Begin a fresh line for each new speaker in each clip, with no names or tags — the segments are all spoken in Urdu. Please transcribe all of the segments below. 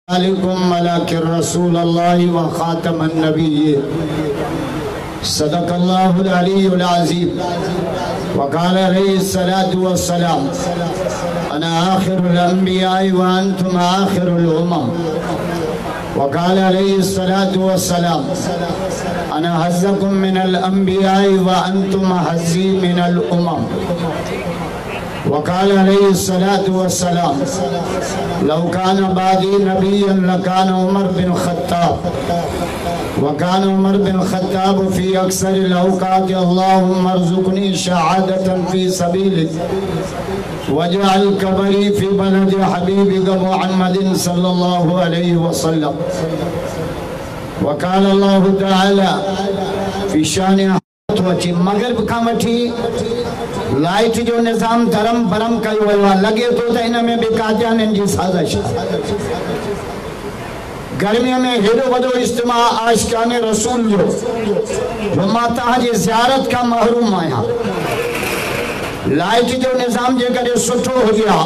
علیکم ملاکر رسول اللہ و خاتم النبی صدق اللہ العلی العظیم وقال علیہ الصلاة والسلام انا آخر الانبیاء وانتم آخر الامم وقال علیہ الصلاة والسلام انا حزکم من الانبیاء وانتم حزی من الامم وقال عليه الصلاة والسلام لو كان بعدي نبيا لكان عمر بن الخطاب وكان عمر بن الخطاب في أكثر الأوقات اللهم ارزقني شهادة في سبيلك واجعل قبري في بلد حبيبك محمد صلى الله عليه وسلم وقال الله تعالى في شان مغرب کا وٹھی لائٹ جو نظام دھرم برم کئی ویوا لگے تو انہاں میں بھی قادیانن جی سازش گرمیوں میں ہیرو ودو اجتماع عاشقان رسول جو ماتا جی زیارت کا محروم آیا لائٹ جو نظام جے کرے سٹھو ہو گیا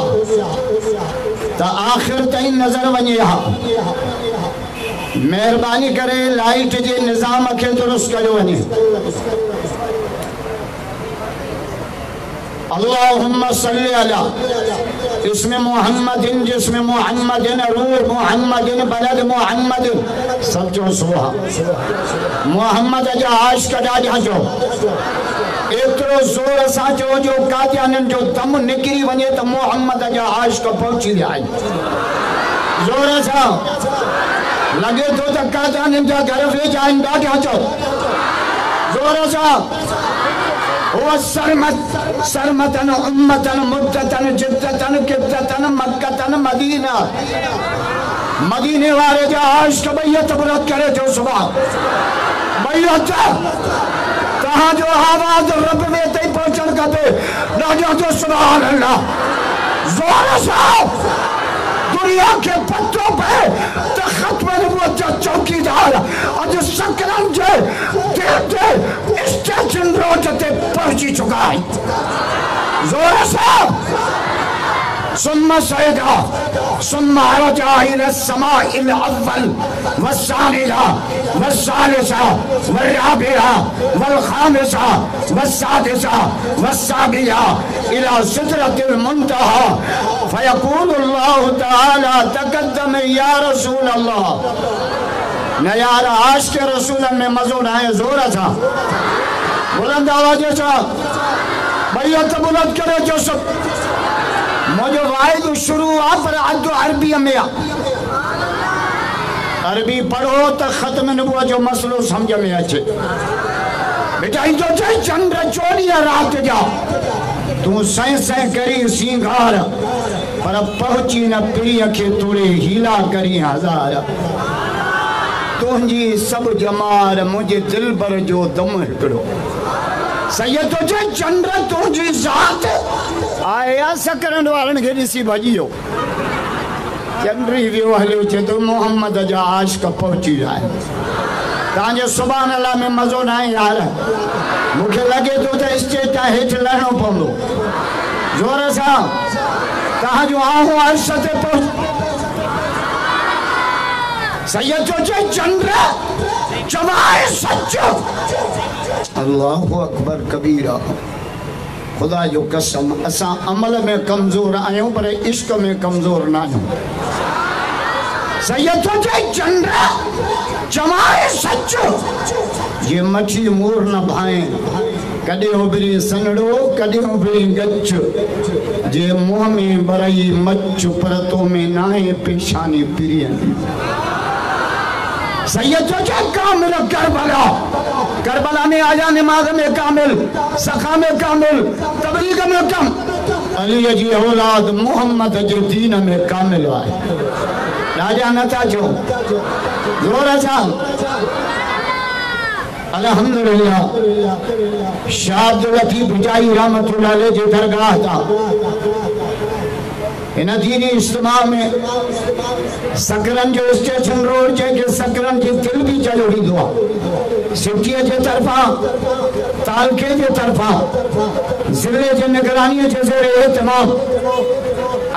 تا آخر تین نظر ونیا مہربانی کرے لائٹ جے نظام اکھے درست کرو ونی اللہم صلی علی اسم محمد جسم محمد روح محمد بلد محمد سب جو سوہا محمد اجا عاش کا جا جا جو اترو زور سا جو قادیانن جو دم نکری ونی تا محمد اجا عاش کا پہنچی دیا زور سا لگے تو تا قادیانن جا گھر لے جائیں دا جا جو زور سا هو سرمتن امتن مدتن جدتن کدتن مکتن مدینہ مدینے وارے جا عاشق بیت برت کرے جو صبح بیت کہاں جو آواز رب میں تی پہنچن کرتے راجہ جو سبحان اللہ زور صاحب دنیا کے پتوں پہ ختم نبوت جا چوکی دار اور جو سکرم جے دیتے اسٹیشن روڈ تے پہنچی چکا ہے زور صاحب ثم سیدہ ثم رجع الى السماء الاول والثانية والثالثة والرابعة والخامسة والسادسة والسابعة الى سدرة المنتهى فيقول الله تعالى تقدم يا رسول الله نیار عاشق رسول میں مزون آئے زورا تھا بلند آوازے تھا بیعت بلند کرے جو سب مجھے واحد شروع پر عدو عربی میں عربی پڑھو تا ختم نبوہ جو مسئلہ سمجھ میں اچھے بیٹا ہی تو جائے چند چولی رات جا تو سائیں کری سینگار پر پہنچی نہ پری اکھے توڑے ہیلا کری ہزار تونجی سب جمار مجھے دل بر جو دم ہکڑو سید تو جائے چندر تونجی ذات آیا سکرن والن کے نسی بھجیو چندری ویو حلیو چھے تو محمد جا عاشق پہنچی جائے تانجے سبحان اللہ میں مزون آئے یار مجھے لگے تو تا اسٹیٹا ہیٹ لہنوں پہنو زور سا کہاں جو آہوں عرشت پہنچ سید تو جائے چندر جمائے سچ اللہ اکبر کبیرہ خدا جو قسم اساں عمل میں کمزور آئیں پر عشق میں کمزور نہ ہوں سید تو جائے چندرہ جمائے سچ یہ مچھی مور نہ بھائیں کدے ہو بری سنڑو کدے ہو بری گچ جے موہ میں برائی مچ پرتوں میں نائیں پیشانی پرین سید تو جائے کامل کربلا میں آجا نماز میں کامل سخا میں کامل تبلیغ میں کم علی جی اولاد محمد جی دین میں کامل آئے راجہ نتا جو زورا صاحب الحمدللہ شاہ عبداللطیف بجائی رحمت اللہ علیہ جی درگاہ تھا انہا دینی اجتماع میں سکرن جو اسٹیشن روڈ جے کہ سکرن جی دل بھی چلو ہی دعا سٹھیے جے طرفا تالکے جے طرفا ضلع جے نگرانی جے زیر احتمام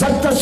7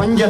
5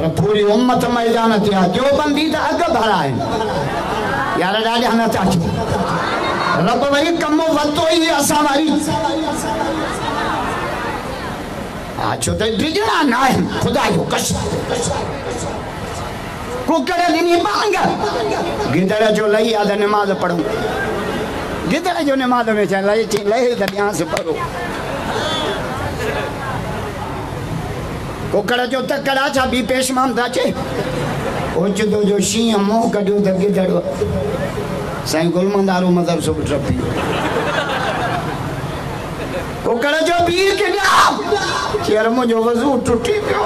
پر پوری امت میدان تیا جو بندی تا اگا بھرا ہے یار ڈاڑی ہمیں چاچو رب وہی کمو وطو ہی اسا واری آچو تے ڈجنا نائم خدا جو کش ککڑے دنی بانگا گدڑ جو لئی آدھا نماز پڑھوں گدڑ جو نماز میں چاہے لئی دنیاں سے پڑھو ککڑ جو تکڑا چا بھی پیش مام دا چے اوچ دو جو شیئں موہ کڑیو دا گدڑ سائیں گلمندارو مدر سو بٹرپی ککڑ جو بیر کے گیا چیرمو جو وضو ٹوٹی پیو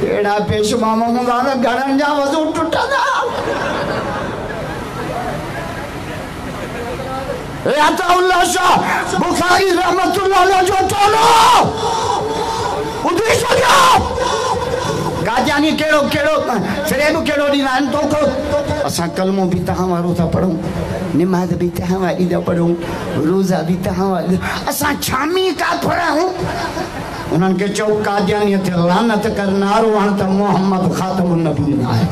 ایڑا پیش ماما مدارا گھرن جا وضو ٹوٹا دا اے عطا اللہ شاہ بخاری رحمت اللہ علیہ جو ٹولو ادھری شو گیا گاجانی کیڑو فریبو کیڑو دینا تو کو اساں کلموں بھی تہاں وارو تھا پڑھوں نماز بھی تہاں واری دا پڑھوں روزہ بھی تہاں واری اساں چھامی کا پڑھوں انہوں کے چوک قادیانیت لعنت کرنارو انتا محمد خاتم النبی آئے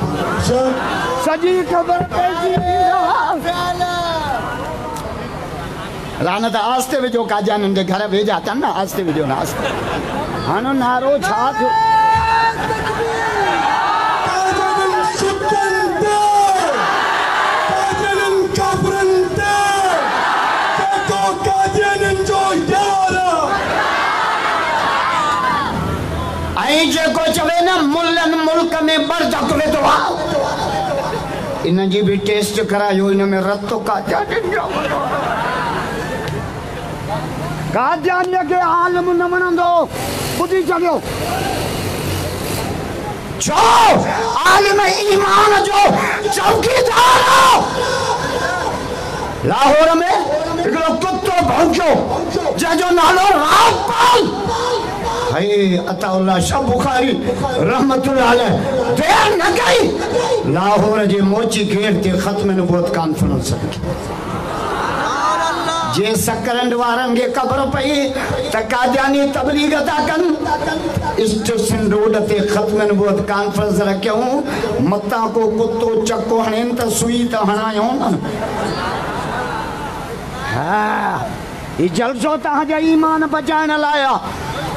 سجی خبر پیسی لعنت آستے بھی جو قادیانیت کے گھر بھیجا تھا نا آستے بھی جو نا آستے ہنو نارو چھاک جے کو چوے نا ملن ملک میں بردک میں تو انہاں جی بھی ٹیسٹ کرا جو انہاں میں رت تو قادیانیت قادیانیت کے عالم نمنن دو خودی چلیو جو عالم ایمان جو چوکی دارو لاہور میں اگلو کتو بھونکیو جو نالو رات پال ہے عطا اللہ شاہ بخاری رحمت اللہ علیہ دیر نہ گئی لاہور جے موچی گھیرتے ختم نبوت کانفرنس رکھی جے سکرنڈ وارنگے قبر پئی تقادیانی تبلیغ تاکن اسٹیشن روڈ تے ختم نبوت کانفرنس رکھے ہوں متا کو کتو چکو ہنین تا سوئی تا ہنائے ہوں ہاں یہ جلسو تا جا ایمان بچائن لایا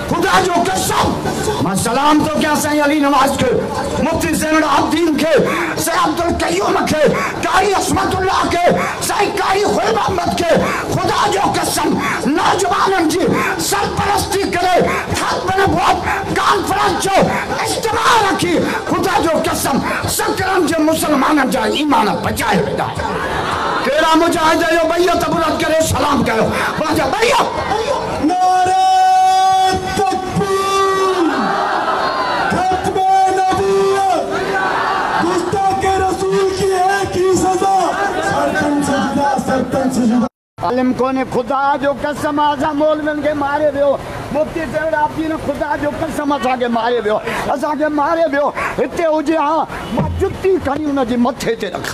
خدا جو قسم میں سلام تو کیا سائیں علی نواز کے مفتی زین العابدین کے سائیں عبدالقیوم کے قاری عصمت اللہ کے سائیں قاری خلب احمد کے خدا جو قسم نوجوانن جی سرپرستی کرے ختم نبوت کانفرنس جو اجتماع رکھی خدا جو قسم سکرم جو مسلمانن جا ایمان بچائے بیدا تیرا مجاہد ہے جو بیعت تبرت کرے سلام کرو باجا بیعت نعرہ عالم کو نے خدا جو قسم آزا مولوین کے مارے بیو مفتی زین العابدین نے خدا جو قسم آزا کے مارے بیو آزا کے مارے بیو اتے ہو جے ہاں میں جتی کھڑی انہاں جی متھے تے رکھ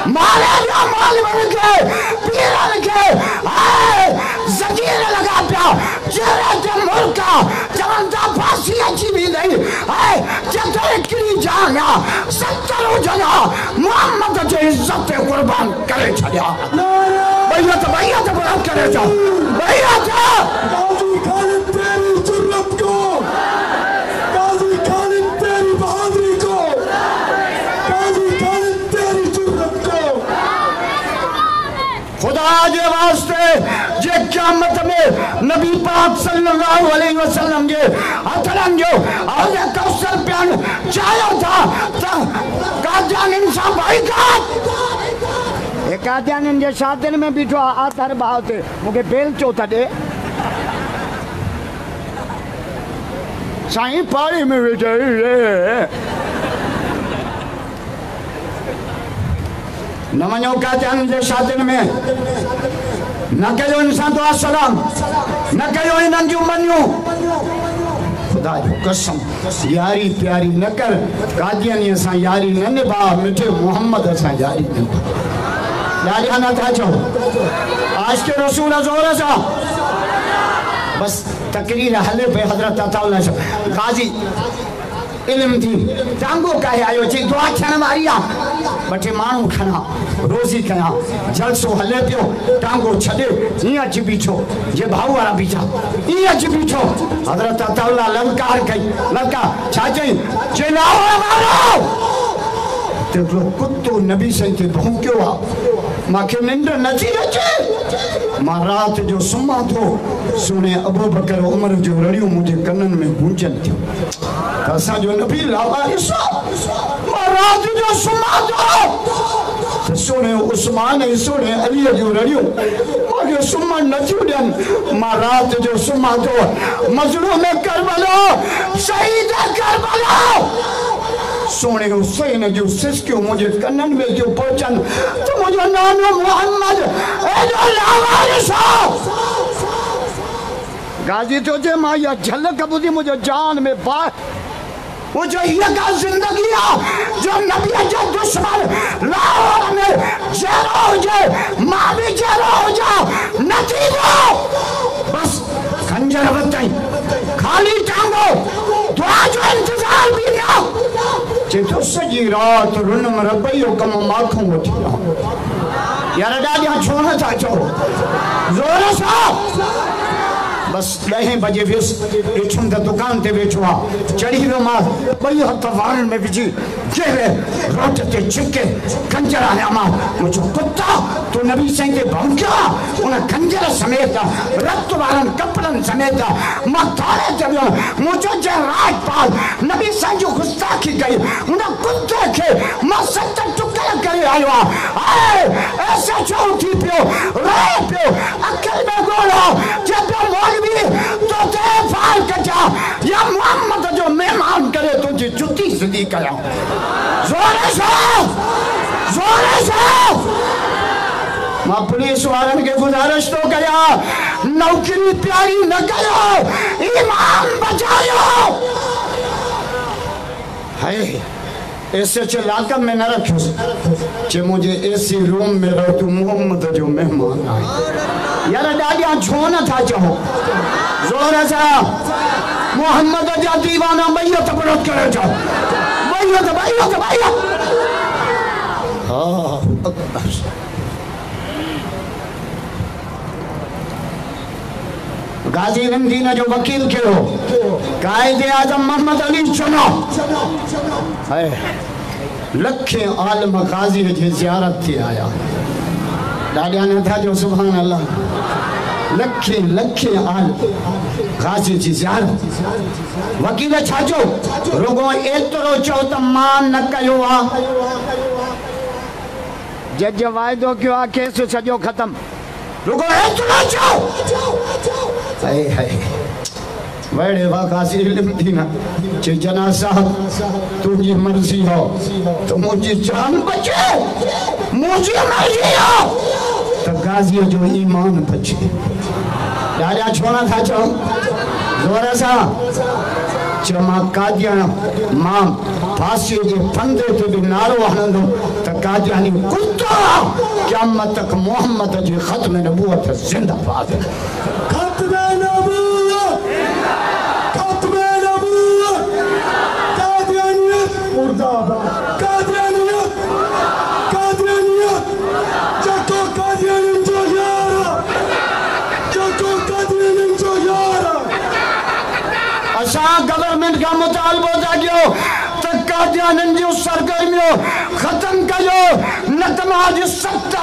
مارے بیو مولوین کے پیران کے زنجیر لگا پیا چہرے تے ملکا جوانتا پھانسی اچھی بھی نہیں جتر کری جانا ستر ہو جانا محمد جو عزت قربان کرے چھڑیا بیعت برات کرے جا بیعت قاضی خالد تیری جرت کو قاضی خالد تیری بہادری کو قاضی خالد تیری جرت کو خدا جے واسطے جے قیامت میں نبی پاک صلی اللہ علیہ وسلم کے ہتھڑن جو آوزے کوثر پیان چاہیا تھا قادیان انسان بھائی کا ایک قادیان ان جے شادن میں بیٹھو آتھر بہاتے مجھے بیل چوتا دے سائیں پاری میں بیٹھے نمانیوں قادیان ان جے شادن میں نہ کہو انسان تو السلام نہ کہو انہاں جو منیوں خدا جو قسم یاری پیاری نہ کر قادیانی اساں یاری نہ نبا مٹھے محمد اساں یاری نبا یاری نہ تھا چھو آج کے رسول زور سا بس تقریر حلے پہ حضرت عطاءاللہ غازی علم دی ٹانگو کہے آئیو چی دعا کھانا ماریا بٹے مانو کھانا روزی کھانا جلسو حلے پیو ٹانگو چھدے یہ چی بیٹھو یہ بھاؤ والا بیٹھا یہ چی بیٹھو حضرت عطاءاللہ للکار کئی للکا چھاچیں چلاؤ مارو دیکھ لو کتو نبی سے تے بھوں کیوں آ ماں کے نندر نچی رچے ماں رات جو سما تو سنے ابو بکر عمر جو رڑیوں مجھے کنن میں گونجن تھی کسا جو نبی لاوارسا ماں رات جو سما تو سنے عثمان سنے علی جو رڑیوں مجھے سما نچو دن ماں رات جو سما تو مظلوم کربلا شہید کربلا سونے حسین جو سسکیوں مجھے کنن میں جو پہنچن تو مجھے نانو محمد ایدو لاوارسا غازی تو جے ماں یا جھلک بدھی مجھے جان میں بات وہ جو یہ کا زندگی جو نبی جو دشمن لاہور میں جیرو ہو جائے ماں بھی جیرو ہو جا نتیجہ بس خنجر بتائیں خالی ٹانگو دعا جو انتظار بھی نہ چی تو سجی رات رنم ربیو کم ماکھوں اٹھیا یار ڈاڈیاں چھوڑنا چاہو زور سا بس 10 بجے ویس اٹھن دا دکان تے بیٹھوا چڑھی رو ماں بھئی ہتھ وارن میں بجی جیوے روٹ تے چھکے کنجر آنے ماں مجھو کتا تو نبی سین تے بھونکیا انہیں کنجر سمیتا رت وارن کپڑن سمیتا ماں تھارے تے بیان مجھو جے راج پال نبی سین جو گستاخی گئی انہیں کتے کے ماں ستر ٹکر کرے آئیوا آئے ایسے چھو اٹھی پیو رائے پیو اکل میں گوڑا جب پیو مولوی تو تے فال کچا یا محمد جو مہمان کرے تجھے جتی صدی کیا زورے سے ماں پولیس والن کے گزارش تو کیا نوکری پیاری نہ کرو ایمان بچائیو ہے ایسے چلاکم میں نہ رکھو چھے مجھے ایسی روم میں رہو تو محمد جو مہمان آئے یار ڈاڈیاں چھونا تھا چاہو زور ایسا محمد جا دیوانا بیعت پڑھت کرے جاؤ بیعت غازی رندینہ جو وکیل کے ہو قائد اعظم محمد علی چنو لکھیں عالم غازی جی زیارت تھی آیا ڈاڈیاں نے تھا جو سبحان اللہ لکھیں عالم غازی جی زیارت وکیل چھاچو رگو ایترو چوتا مان نہ کیو آ جج وائدو کیوں آ کیسو سجو ختم رگو ایترو چو ویڑے واقعی علم دینا چھے جناح صاحب تجھے مرضی ہو تو مجھے جان بچے مجھے مرضی ہو تو غازی جو ایمان بچے ڈاڈیا چھونا تھا چھو زور ایسا چھو ماں قادیاں ماں پھاسی جے پندے تو بھی نارو آنندو تو قادیانی کتا قیامت تک محمد جی ختم نبوت زندہ باد
ختم نبوت ختم نبوت قادیانیت مرداباد قادیانیت جکو قادیانین جو یارا جکو قادیانین جو یارا
اشاہ گورنمنٹ کا مطالبہ تھا کیوں تک قادیانین جو سرگرمیوں ختم کیوں نتماج 7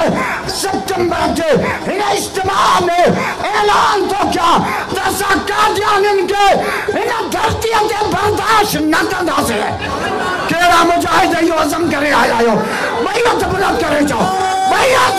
ستمبر کے انہیں اجتماع میں اعلان تو کیا تسا قادیانین کے انہیں دھرتیاں کے برداشت نتندہ سے ہے کیرا مجاہد ایو عظم کرے آیا ہو بیعت بلد کرے جاؤ بیعت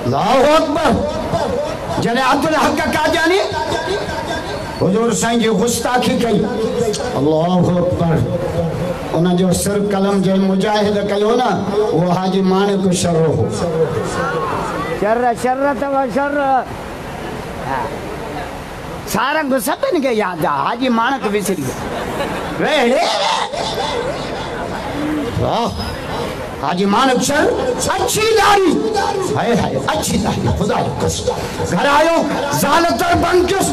اللہ اکبر جنہیں عبدالحق کا قادیانی حضور سائیں جی گستاخی کئی اللہ اکبر انہاں جو سر قلم جو مجاہد کہو نا وہ حاجی مانے کو شر ہو شر تو شر سارا سبن کے یاد آ حاجی مانک وسری حاجی مانک سر اچھی داری ہائے ہائے اچھی داری خدا قسم گھر آئیو زالتر بنکس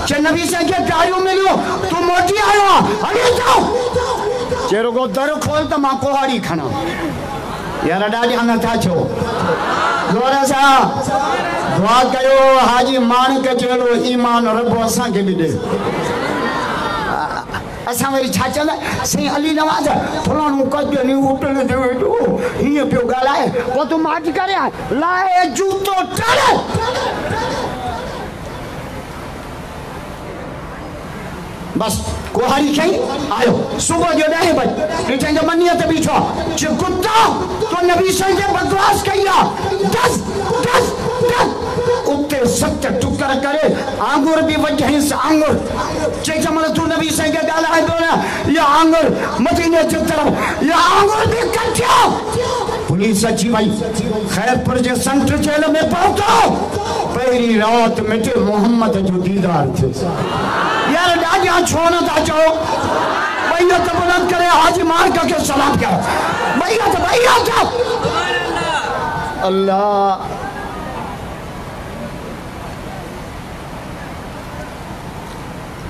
چھے نبی سے کے پیاریوں ملیو تو موٹی آئیو ہمیں جاؤ چیرو کو در کھولتا ماں کوہاری کھنا یارا ڈاڑی ہمیں تھا چھو دورا سا دعا کہو حاجی مانک چلو ایمان رب اساں کے بھی دے اساں میری چھاچا ہے سی علی نواز فلانوں کا جو نہیں اٹھنے دے دو یہ پیو گالا ہے وہ تو ماٹ کرے لائے جوتو ٹڑے بس کوہاری کہیں آئو صبح جو دہے بج نیچے جو منیت بیٹھو چھے کتا تو نبی سے کے بدواس کہیا دس دس دس اتے ست ٹکر کرے آنگر بھی وجہیں سے آنگر چھے جمال تو نبی سے کے گالا ہے دونا یہ آنگر مدینے کی طرف یہ آنگر بھی کٹیا پولیس اچھی بھائی خیر پر جے سنٹر جیل میں پہنچو پہری رات مٹے محمد جو دیدار تھے یار ڈاڑی ہاں چھونا تھا چاہو بیعت بلند کرے حاجی مانک کے سلام کیا بیعت اللہ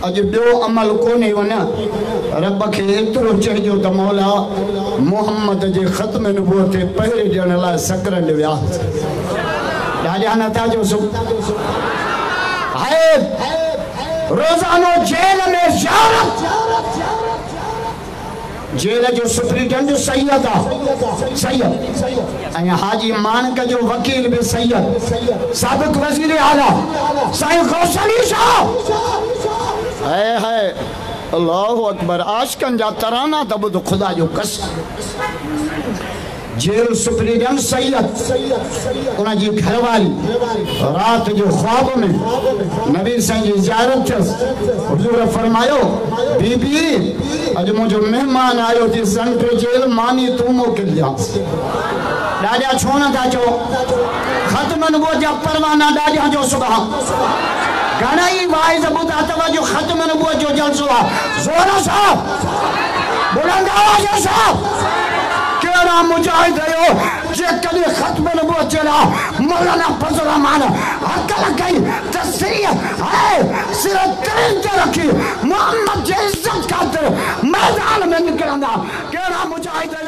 اج بیو عمل کونے ونا رب کے اترو چاہیو تا مولا محمد جے ختم نبوت پہلے جن اللہ سکرن ویا ڈاڑی ہاں تھا جو سب روزانو جیل میں زیارت جیل جو سپریٹنڈ سید سید حاجی مانک جو وکیل بھی سید سابق وزیر اعلیٰ سائیں غوث علی صاحب ہے اللہ اکبر عاشقن جا ترانہ تب تو خدا جو قسم جیل سپریڈنٹ سید انہاں جی گھر والی رات جو خواب میں نبی سے جی زیارت حضور فرمایو بی بی اج مجھو مہمان آئیو تھی سنٹر جیل مانی تو موکل جا ڈاڑیا چھونا تھا جو ختم نبوت جا پروانہ ڈاڑیا جو صبح گھنائی وائز ابو داتوا جو ختم نبوت جو جلسوا زورا صاحب بلند آواز صاحب کیڑا مجاہد ہے ہو جے کلی ختم نبوت چلا مولانا فضل امان حق لگئی تصریح ہے صرف ترین تے رکھی محمد جے عزت خاطر میدان میں نکلنا کیڑا مجاہد ہے